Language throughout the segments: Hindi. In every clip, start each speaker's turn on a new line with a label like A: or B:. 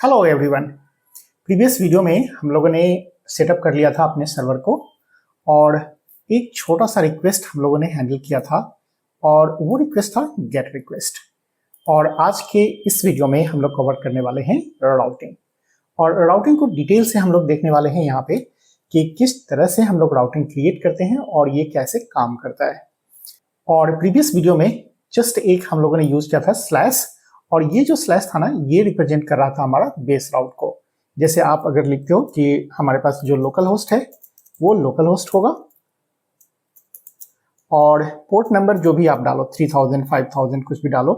A: Hello everyone. प्रीवियस वीडियो में हम लोगों ने सेटअप कर लिया था अपने सर्वर को और एक छोटा सा रिक्वेस्ट हम लोगों ने हैंडल किया था और वो रिक्वेस्ट था गेट रिक्वेस्ट। और आज के इस वीडियो में हम लोग कवर करने वाले हैं राउटिंग। और राउटिंग को डिटेल से हम लोग देखने वाले हैं यहाँ पे कि किस तरह से हम लोग राउटिंग क्रिएट करते हैं और ये कैसे काम करता है। और प्रीवियस वीडियो में जस्ट एक हम लोगों ने यूज किया था स्लैश, और ये जो स्लैश था ना ये रिप्रेजेंट कर रहा था हमारा बेस राउट को। जैसे आप अगर लिखते हो कि हमारे पास जो लोकल होस्ट है वो लोकल होस्ट होगा और पोर्ट नंबर जो भी आप डालो 3000 5000 कुछ भी डालो,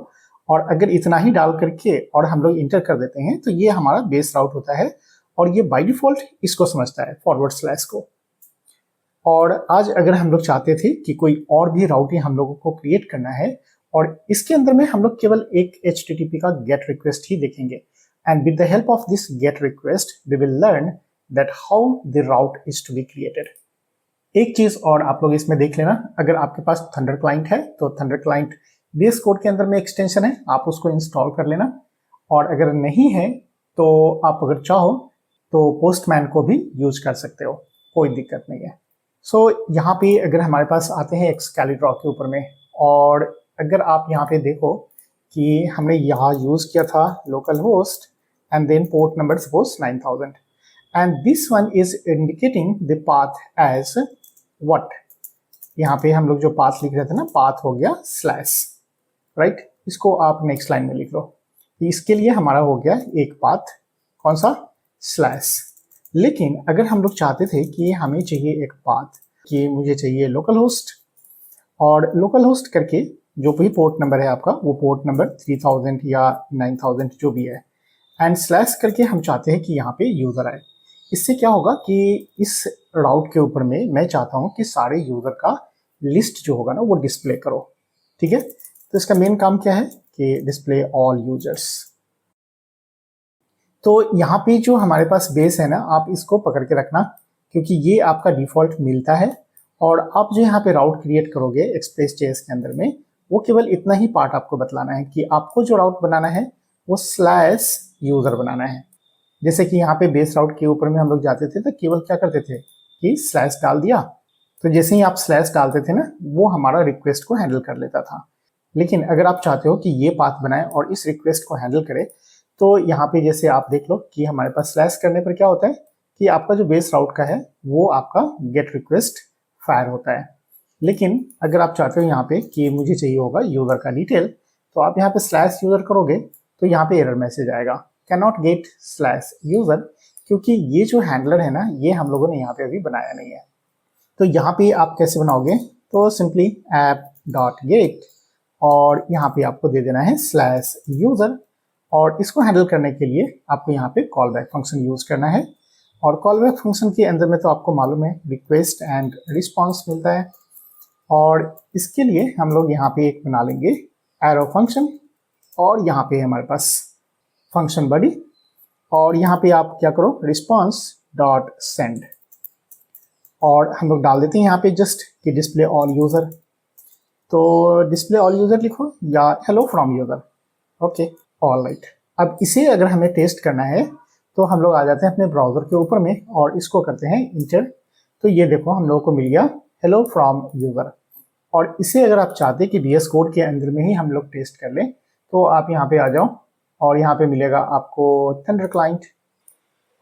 A: और अगर इतना ही डाल करके और हम लोग इंटर कर देते हैं तो ये हमारा बेस राउट होता है और ये बाय डिफॉल्ट इसको समझता है फॉरवर्ड स्लैश को। और आज अगर हम लोग चाहते थे कि कोई और भी राउटिंग हम लोगों को क्रिएट करना है और इसके अंदर में हम लोग केवल एक HTTP का गेट रिक्वेस्ट ही देखेंगे, and with the help of this get request we will learn that how the route is to be created. एक चीज और आप लोग इसमें देख लेना, अगर आपके पास थंडर क्लाइंट है तो थंडर क्लाइंट VS कोड के अंदर में एक्सटेंशन है, आप उसको इंस्टॉल कर लेना। और अगर नहीं है तो आप अगर चाहो तो पोस्टमैन को भी यूज कर सकते हो, कोई दिक्कत नहीं है। सो यहाँ पे अगर हमारे पास आते हैं एक्सकैलीड्रॉ के ऊपर में, और अगर आप यहाँ पे देखो कि हमने यहाँ यूज किया था local host and then port number suppose 9000 and this one is indicating the path as what. यहाँ पे हम लोग जो पाथ लिख रहे थे ना, पाथ हो गया स्लैश, राइट। इसको आप नेक्स्ट लाइन में लिख लो। इसके लिए हमारा हो गया एक पाथ, कौन सा, स्लैश। लेकिन अगर हम लोग चाहते थे कि हमें चाहिए एक पाथ कि मुझे चाहिए लोकल होस्ट, और लोकल होस्ट करके जो भी पोर्ट नंबर है आपका वो पोर्ट नंबर 3000 या 9000 जो भी है, एंड स्लैश करके हम चाहते हैं कि यहाँ पे यूज़र आए। इससे क्या होगा कि इस राउट के ऊपर में मैं चाहता हूँ कि सारे यूज़र का लिस्ट जो होगा ना वो डिस्प्ले करो, ठीक है। तो इसका मेन काम क्या है कि डिस्प्ले ऑल यूजर्स। तो यहाँ पे जो हमारे पास बेस है ना, आप इसको पकड़ के रखना क्योंकि ये आपका डिफॉल्ट मिलता है। और आप जो यहाँ पे राउट क्रिएट करोगे एक्सप्रेस.js के अंदर में, वो केवल इतना ही पार्ट आपको बतलाना है कि आपको जो राउट बनाना है वो स्लैश यूजर बनाना है। जैसे कि यहाँ पे बेस राउट के ऊपर में हम लोग जाते थे तो केवल क्या करते थे कि स्लैश डाल दिया, तो जैसे ही आप स्लैश डालते थे ना वो हमारा रिक्वेस्ट को हैंडल कर लेता था। लेकिन अगर आप चाहते हो कि ये पाथ बनाए और इस रिक्वेस्ट को हैंडल करे, तो यहाँ पे जैसे आप देख लो कि हमारे पास स्लैश करने पर क्या होता है कि आपका जो बेस राउट का है वो आपका गेट रिक्वेस्ट फायर होता है। लेकिन अगर आप चाहते हो यहाँ पे कि मुझे चाहिए होगा यूजर का डिटेल, तो आप यहाँ पे स्लैश यूजर करोगे तो यहाँ पे एरर मैसेज आएगा, can not gate slash user, क्योंकि ये जो हैंडलर है ना ये हम लोगों ने यहाँ पे अभी बनाया नहीं है। तो यहाँ पे आप कैसे बनाओगे, तो सिंपली ऐप डॉट गेट और यहाँ पे आपको दे देना है स्लैश यूजर, और इसको हैंडल करने के लिए आपको यहाँ पे कॉल बैक फंक्शन यूज करना है। और कॉल बैक फंक्शन के अंदर में तो आपको मालूम है रिक्वेस्ट एंड रिस्पॉन्स मिलता है, और इसके लिए हम लोग यहाँ पे एक बना लेंगे एरो फंक्शन, और यहाँ पे हमारे पास फंक्शन बॉडी, और यहाँ पे आप क्या करो रिस्पॉन्स डॉट सेंड, और हम लोग डाल देते हैं यहाँ पे जस्ट कि डिस्प्ले ऑल यूजर। तो डिस्प्ले ऑल यूजर लिखो या hello from user, okay all right. अब इसे अगर हमें टेस्ट करना है तो हम लोग आ जाते हैं अपने ब्राउजर के ऊपर में और इसको करते हैं इंटर। तो ये देखो हम लोगों को मिल गया हेलो फ्रॉम यूजर। और इसे अगर आप चाहते हैं कि VS कोड के अंदर में ही हम लोग टेस्ट कर लें तो आप यहाँ पे आ जाओ और यहाँ पे मिलेगा आपको थंडर क्लाइंट,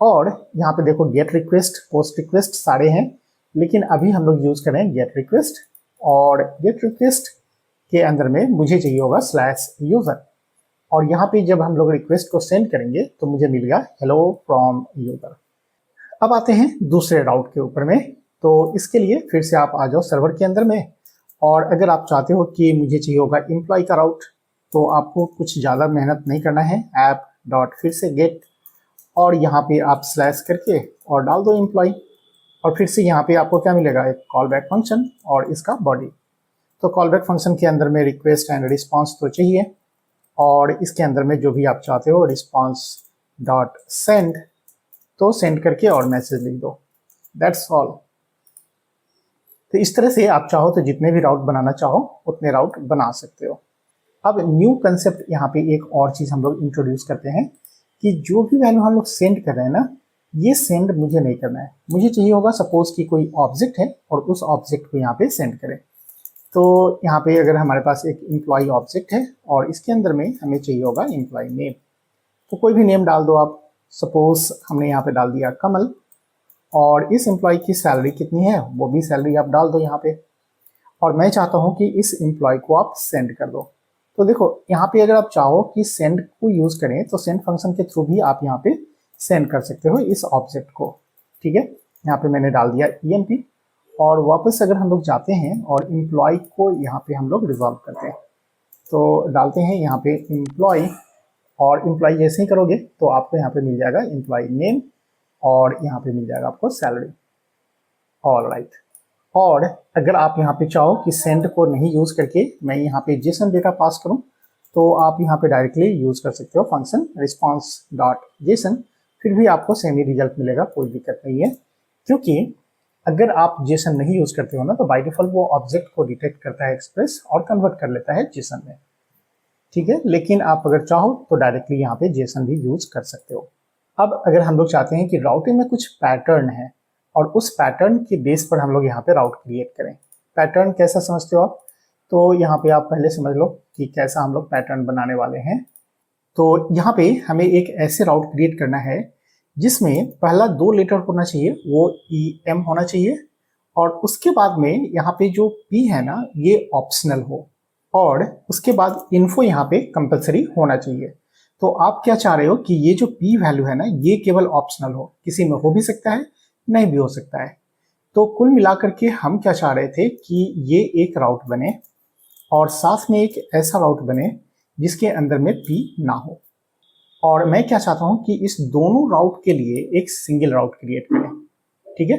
A: और यहाँ पे देखो गेट रिक्वेस्ट पोस्ट रिक्वेस्ट सारे हैं, लेकिन अभी हम लोग यूज करें गेट रिक्वेस्ट। और गेट रिक्वेस्ट के अंदर में मुझे चाहिए होगा स्लैश यूजर, और यहाँ पे जब हम लोग रिक्वेस्ट को सेंड करेंगे तो मुझे मिल गया हेलो फ्रॉम यूजर। अब आते हैं दूसरे राउट के ऊपर में। तो इसके लिए फिर से आप आ जाओ सर्वर के अंदर में, और अगर आप चाहते हो कि मुझे चाहिए होगा एम्प्लॉय का राउट, तो आपको कुछ ज़्यादा मेहनत नहीं करना है, ऐप डॉट फिर से गेट और यहाँ पे आप स्लैश करके और डाल दो एम्प्लॉय, और फिर से यहाँ पे आपको क्या मिलेगा एक कॉल बैक फंक्शन और इसका बॉडी। तो कॉल बैक फंक्शन के अंदर में रिक्वेस्ट एंड रिस्पॉन्स तो चाहिए, और इसके अंदर में जो भी आप चाहते हो रिस्पॉन्स डॉट सेंड, तो सेंड करके और मैसेज लिख दो, दैट्स ऑल। तो इस तरह से आप चाहो तो जितने भी राउट बनाना चाहो उतने राउट बना सकते हो। अब न्यू कंसेप्ट यहाँ पे एक और चीज़ हम लोग इंट्रोड्यूस करते हैं कि जो भी वैल्यू हम लोग सेंड कर रहे हैं ना, ये सेंड मुझे नहीं करना है। मुझे चाहिए होगा सपोज कि कोई ऑब्जेक्ट है और उस ऑब्जेक्ट को यहाँ पे सेंड करें। तो यहाँ पे अगर हमारे पास एक एम्प्लॉय ऑब्जेक्ट है और इसके अंदर में हमें चाहिए होगा एम्प्लॉय नेम, तो कोई भी नेम डाल दो आप। सपोज हमने यहाँ पे डाल दिया कमल, और इस एम्प्लॉय की सैलरी कितनी है वो भी सैलरी आप डाल दो यहाँ पे। और मैं चाहता हूँ कि इस एम्प्लॉय को आप सेंड कर दो। तो देखो यहाँ पे अगर आप चाहो कि सेंड को यूज करें तो सेंड फंक्शन के थ्रू भी आप यहाँ पे सेंड कर सकते हो इस ऑब्जेक्ट को। ठीक है, यहाँ पे मैंने डाल दिया EMP, और वापस अगर हम लोग जाते हैं और एम्प्लॉय को यहाँ पे हम लोग रिजॉल्व करते हैं, तो डालते हैं यहाँ पे एम्प्लॉय, और एम्प्लॉय जैसे ही करोगे तो आपको यहाँ पे मिल जाएगा एम्प्लॉय नेम, और यहाँ पे मिल जाएगा आपको सैलरी। All right. और अगर आप यहाँ पे चाहो कि सेंड को नहीं यूज करके मैं यहाँ पे जेसन डेटा पास करूँ, तो आप यहाँ पे डायरेक्टली यूज कर सकते हो फंक्शन response.json, फिर भी आपको सेम ही रिजल्ट मिलेगा, कोई दिक्कत नहीं है। क्योंकि अगर आप जेसन नहीं यूज करते हो ना, तो बाय डिफॉल्ट वो ऑब्जेक्ट को डिटेक्ट करता है एक्सप्रेस और कन्वर्ट कर लेता है जेसन में। ठीक है, लेकिन आप अगर चाहो तो डायरेक्टली यहाँ पे जेसन भी यूज कर सकते हो। अब अगर हम लोग चाहते हैं कि राउटिंग में कुछ पैटर्न है और उस पैटर्न के बेस पर हम लोग यहाँ पे राउट क्रिएट करें। पैटर्न कैसा समझते हो आप? तो यहाँ पे आप पहले समझ लो कि कैसा हम लोग पैटर्न बनाने वाले हैं। तो यहाँ पे हमें एक ऐसे राउट क्रिएट करना है जिसमें पहला 2 लेटर होना चाहिए, वो EM होना चाहिए, और उसके बाद में यहाँ पे जो P है ना ये ऑप्शनल हो, और उसके बाद इन्फो यहाँ पे कंपलसरी होना चाहिए। तो आप क्या चाह रहे हो कि ये जो P वैल्यू है ना ये केवल ऑप्शनल हो, किसी में हो भी सकता है नहीं भी हो सकता है। तो कुल मिलाकर के हम क्या चाह रहे थे कि ये एक राउट बने और साथ में एक ऐसा राउट बने जिसके अंदर में P ना हो। और मैं क्या चाहता हूं कि इस दोनों राउट के लिए एक सिंगल राउट क्रिएट करें। ठीक है,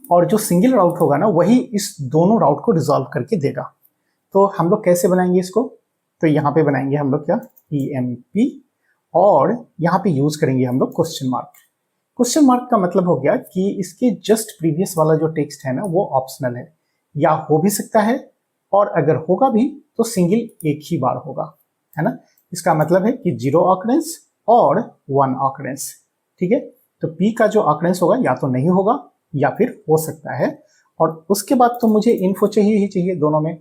A: और जो सिंगल राउट होगा ना वही इस दोनों राउट को रिजॉल्व करके देगा। तो हम लोग कैसे बनाएंगे इसको? तो यहाँ पे बनाएंगे हम लोग क्या, EMP, और यहाँ पे यूज करेंगे हम लोग क्वेश्चन मार्क। क्वेश्चन मार्क का मतलब हो गया कि इसके जस्ट प्रीवियस वाला जो टेक्स्ट है ना वो ऑप्शनल है, या हो भी सकता है, और अगर होगा भी तो सिंगल एक ही बार होगा, है ना। इसका मतलब है कि 0 ऑकरेंस और 1 ऑकरेंस। ठीक है, तो P का जो ऑकरेंस होगा या तो नहीं होगा या फिर हो सकता है, और उसके बाद तो मुझे इन्फो चाहिए ही चाहिए दोनों में,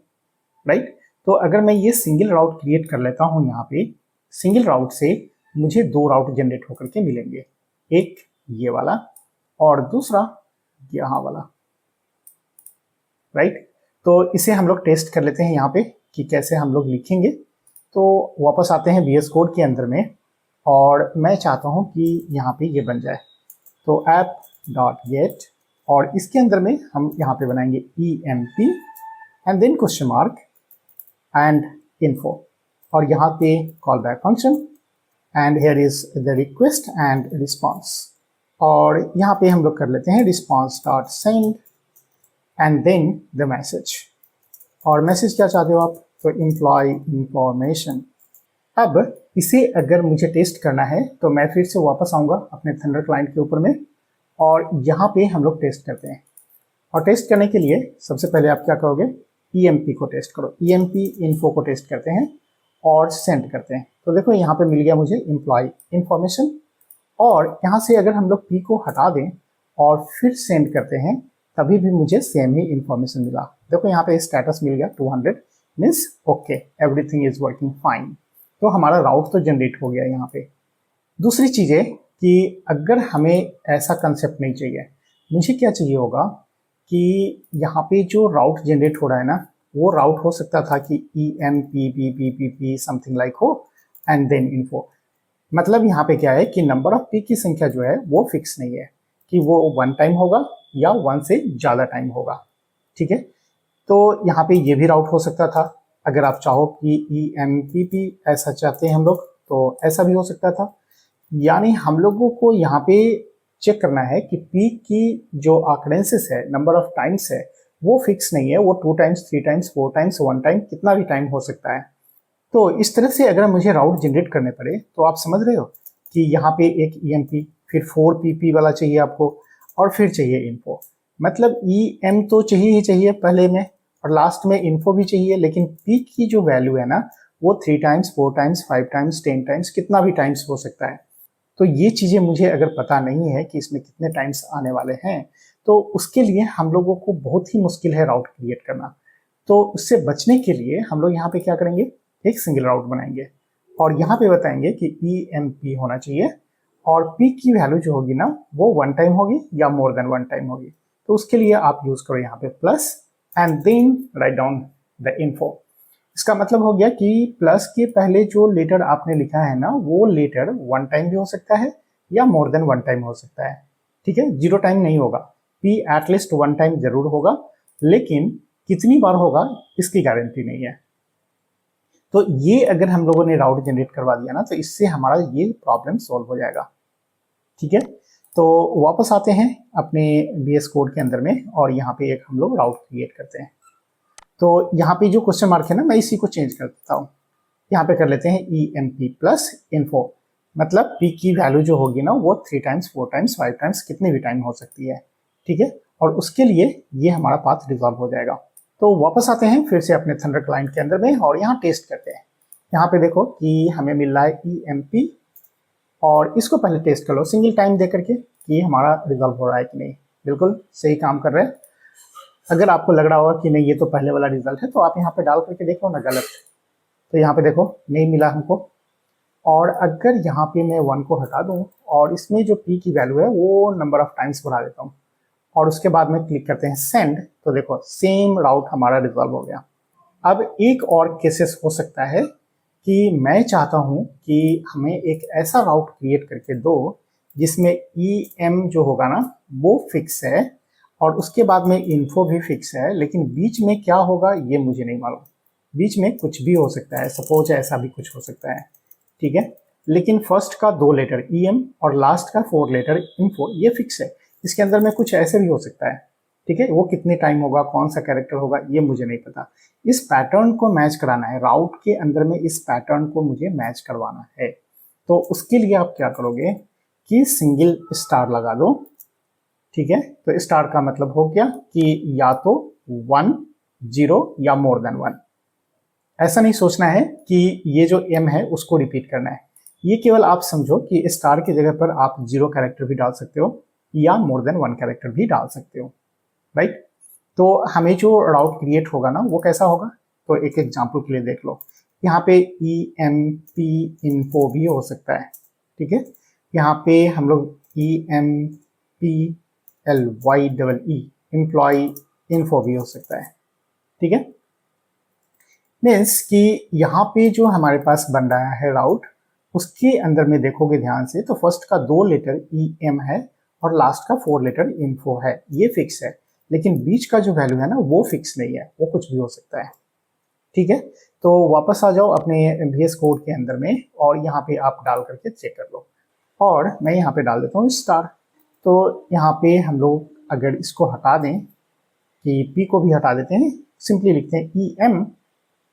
A: राइट। तो अगर मैं ये सिंगल राउट क्रिएट कर लेता हूं, यहाँ पे सिंगल राउट से मुझे 2 राउट जनरेट होकर के मिलेंगे, एक ये वाला और दूसरा यहाँ वाला, राइट। तो इसे हम लोग टेस्ट कर लेते हैं यहाँ पे कि कैसे हम लोग लिखेंगे। तो वापस आते हैं VS कोड के अंदर में, और मैं चाहता हूँ कि यहाँ पे ये बन जाए। तो app.get, और इसके अंदर में हम यहाँ पे बनाएंगे EMP and then question mark and info, और यहाँ पे call back function, and here is the request and response. और यहाँ पे हम लोग कर लेते हैं response.send and then the message. और मैसेज क्या चाहते हो आप? तो एम्प्लॉय इंफॉर्मेशन। अब इसे अगर मुझे टेस्ट करना है तो मैं फिर से वापस आऊँगा अपने थंडर क्लाइंट के ऊपर में, और यहाँ पे हम लोग टेस्ट करते हैं। और टेस्ट करने के लिए सबसे पहले आप क्या करोगे, EMP को टेस्ट करो। EMP इन्फो को टेस्ट करते हैं और सेंड करते हैं। तो देखो यहाँ पे मिल गया मुझे एम्प्लॉय इंफॉर्मेशन, और यहाँ से अगर हम लोग P को हटा दें और फिर सेंड करते हैं तभी भी मुझे सेम ही इंफॉर्मेशन मिला। देखो यहाँ पे स्टेटस मिल गया 200, means okay, everything is working fine. तो हमारा राउट तो जनरेट हो गया यहाँ पे। दूसरी चीज़ है कि अगर हमें ऐसा कंसेप्ट नहीं चाहिए, मुझे क्या चाहिए होगा कि यहाँ पे जो राउट जनरेट हो रहा है ना वो राउट हो सकता था कि EMPPPPP समथिंग लाइक हो एंड देन इन्फो। मतलब यहाँ पे क्या है कि नंबर ऑफ P की संख्या जो है वो फिक्स नहीं है कि वो 1 टाइम होगा या 1 से ज़्यादा टाइम होगा। ठीक है, तो यहाँ पे ये भी राउट हो सकता था। अगर आप चाहो कि EMPP ऐसा चाहते हैं हम लोग तो ऐसा भी हो सकता था। यानी हम लोगों को यहाँ पे चेक करना है कि P की जो ऑकरेंसेस है, नंबर ऑफ टाइम्स है, वो फिक्स नहीं है, वो 2 टाइम्स 3 टाइम्स 4 टाइम्स 1 टाइम कितना भी टाइम हो सकता है। तो इस तरह से अगर मुझे राउट जनरेट करने पड़े तो आप समझ रहे हो कि यहाँ पे एक EMP, फिर 4PP वाला चाहिए आपको, और फिर चाहिए इन्फो। मतलब EM तो चाहिए ही चाहिए पहले में, और लास्ट में इन्फो भी चाहिए, लेकिन P की जो वैल्यू है ना वो 3 टाइम्स 4 टाइम्स 5 टाइम्स 10 टाइम्स कितना भी टाइम्स हो सकता है। तो ये चीज़ें मुझे अगर पता नहीं है कि इसमें कितने टाइम्स आने वाले हैं, तो उसके लिए हम लोगों को बहुत ही मुश्किल है राउट क्रिएट करना। तो उससे बचने के लिए हम लोग यहाँ पे क्या करेंगे, एक सिंगल राउट बनाएंगे और यहाँ पे बताएंगे कि EMP होना चाहिए और P की वैल्यू जो होगी ना वो 1 टाइम होगी या मोर देन 1 टाइम होगी। तो उसके लिए आप यूज करो यहाँ पे plus and then write down the info. इसका मतलब हो गया कि प्लस के पहले जो लेटर आपने लिखा है ना वो लेटर 1 टाइम भी हो सकता है या मोर देन 1 टाइम हो सकता है, ठीक है, 0 टाइम नहीं होगा। P एटलीस्ट 1 टाइम जरूर होगा, लेकिन कितनी बार होगा इसकी गारंटी नहीं है। तो ये अगर हम लोगों ने राउट जनरेट करवा दिया ना तो इससे हमारा ये प्रॉब्लम सॉल्व हो जाएगा, ठीक है। तो वापस आते हैं अपने VS कोड के अंदर में और यहाँ पे एक हम लोग राउट क्रिएट करते हैं। तो यहाँ पे जो क्वेश्चन मार्क है ना मैं इसी को चेंज कर देता हूँ, यहाँ पे कर लेते हैं EMP प्लस इन्फो। मतलब P की वैल्यू जो होगी ना वो 3 टाइम्स 4 टाइम्स 5 टाइम्स कितने भी टाइम हो सकती है, ठीक है। और उसके लिए ये हमारा पाथ रिजॉल्व हो जाएगा। तो वापस आते हैं फिर से अपने थंडर क्लाइंट के अंदर में और यहाँ टेस्ट करते हैं। यहाँ पे देखो कि हमें मिल रहा है EMP और इसको पहले टेस्ट कर लो सिंगल टाइम दे करके कि हमारा रिजॉल्व हो रहा है कि नहीं। बिल्कुल सही काम कर रहे हैं। अगर आपको लग रहा होगा कि नहीं ये तो पहले वाला रिजल्ट है तो आप यहाँ पे डाल करके देखो ना गलत, तो यहाँ पे देखो नहीं मिला हमको। और अगर यहाँ पे मैं 1 को हटा दूँ और इसमें जो P की वैल्यू है वो नंबर ऑफ टाइम्स बढ़ा देता हूँ और उसके बाद में क्लिक करते हैं सेंड, तो देखो सेम राउट हमारा रिजॉल्व हो गया। अब एक और केसेस हो सकता है कि मैं चाहता हूँ कि हमें एक ऐसा राउट क्रिएट करके दो जिसमें EM जो होगा ना वो फिक्स है और उसके बाद में इन्फो भी फिक्स है, लेकिन बीच में क्या होगा ये मुझे नहीं मालूम। बीच में कुछ भी हो सकता है, सपोज ऐसा भी कुछ हो सकता है, ठीक है। लेकिन फर्स्ट का 2 लेटर EM और लास्ट का 4 लेटर इन्फो ये फिक्स है। इसके अंदर में कुछ ऐसे भी हो सकता है, ठीक है। वो कितने टाइम होगा, कौन सा कैरेक्टर होगा ये मुझे नहीं पता। इस पैटर्न को मैच कराना है राउट के अंदर में, इस पैटर्न को मुझे मैच करवाना है। तो उसके लिए आप क्या करोगे कि सिंगल स्टार लगा दो, ठीक है। तो स्टार का मतलब हो गया कि या तो 1 0 या मोर देन 1। ऐसा नहीं सोचना है कि ये जो M है उसको रिपीट करना है। ये केवल आप समझो कि स्टार की जगह पर आप 0 कैरेक्टर भी डाल सकते हो या मोर देन 1 कैरेक्टर भी डाल सकते हो, राइट। तो हमें जो राउट क्रिएट होगा ना वो कैसा होगा, तो एक एग्जांपल के लिए देख लो। यहाँ पे EMP इन्फो भी हो सकता है, ठीक है। यहाँ पे हम लोग EMPLYEE एम्प्लॉय इन्फो भी हो सकता है, ठीक है। मीन्स कि यहाँ पे जो हमारे पास बन रहा है राउट उसके अंदर में देखोगे ध्यान से तो फर्स्ट का 2 लेटर EM है और लास्ट का 4 लेटर इन्फो है, ये फिक्स है। लेकिन बीच का जो वैल्यू है ना वो फिक्स नहीं है, वो कुछ भी हो सकता है, ठीक है। तो वापस आ जाओ अपने VS कोड के अंदर में और यहाँ पे आप डाल करके चेक कर लो। और मैं यहाँ पे डाल देता हूँ स्टार। तो यहाँ पे हम लोग अगर इसको हटा दें कि P को भी हटा देते हैं, सिंपली लिखते हैं EM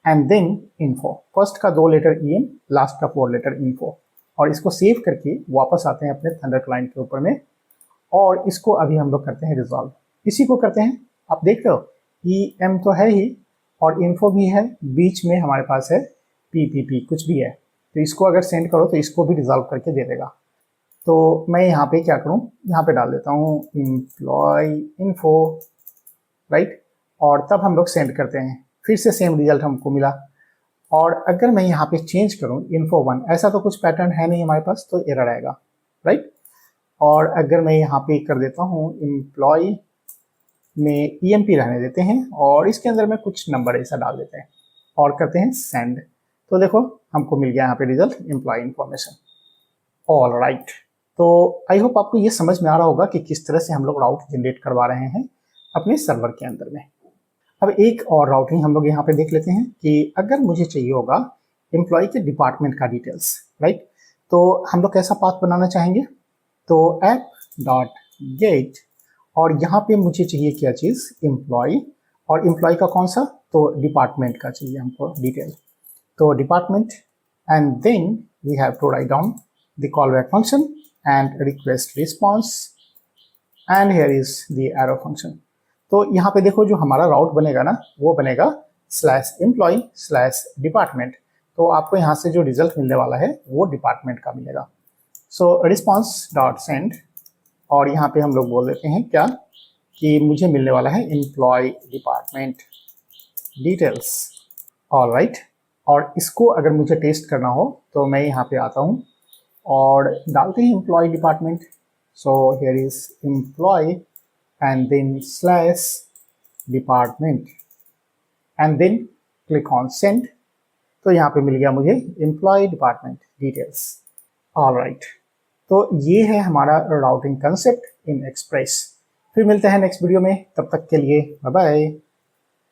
A: and then info. First का 2 लेटर EM, लास्ट का 4 लेटर इन्फो। और इसको सेव करके वापस आते हैं अपने थंडर क्लाइंट के ऊपर में और इसको अभी हम लोग करते हैं रिजॉल्व। इसी को करते हैं, आप देख रहे हो EM तो है ही और इन्फो भी है, बीच में हमारे पास है PPP कुछ भी है। तो इसको अगर सेंड करो तो इसको भी रिजॉल्व करके दे देगा। तो मैं यहाँ पे क्या करूँ, यहाँ पे डाल देता हूँ एम्प्लॉय इन्फो, राइट। और तब हम लोग सेंड करते हैं, फिर से सेम रिजल्ट हमको मिला। और अगर मैं यहाँ पे चेंज करूँ इन्फो 1, ऐसा तो कुछ पैटर्न है नहीं हमारे पास तो एरर आएगा, राइट। और अगर मैं यहाँ पे कर देता हूँ एम्प्लॉय में EMP रहने देते हैं और इसके अंदर में कुछ नंबर ऐसा डाल देते हैं और करते हैं सेंड, तो देखो हमको मिल गया यहाँ पे result employ information. All right. तो आई होप आपको ये समझ में आ रहा होगा कि किस तरह से हम लोग राउट जनरेट करवा रहे हैं अपने सर्वर के अंदर में। अब एक और राउटिंग हम लोग यहाँ पे देख लेते हैं कि अगर मुझे चाहिए होगा एम्प्लॉय के डिपार्टमेंट का डिटेल्स, राइट। तो हम लोग कैसा पाथ बनाना चाहेंगे, तो app.get और यहाँ पे मुझे चाहिए क्या चीज़, एम्प्लॉय। और एम्प्लॉय का कौन सा, तो डिपार्टमेंट का चाहिए हमको डिटेल। तो department and then we have to write down the call back function and request response and here is the arrow function. तो यहाँ पे देखो जो हमारा राउट बनेगा ना वो बनेगा /employee/department। तो आपको यहाँ से जो रिजल्ट मिलने वाला है वो डिपार्टमेंट का मिलेगा। सो रिस्पॉन्स डॉट सेंड, और यहाँ पे हम लोग बोल देते हैं क्या कि मुझे मिलने वाला है एम्प्लॉय डिपार्टमेंट डिटेल्स। ऑलराइट, और इसको अगर मुझे टेस्ट करना हो तो मैं यहाँ पे आता हूँ और डालते हैं employ department. So here is employ and then slash department and then click on send. तो यहाँ पे मिल गया मुझे एम्प्लॉय डिपार्टमेंट डिटेल्स। ऑलराइट, तो ये है हमारा राउटिंग कंसेप्ट इन एक्सप्रेस। फिर मिलते हैं नेक्स्ट वीडियो में, तब तक के लिए बाय बाय।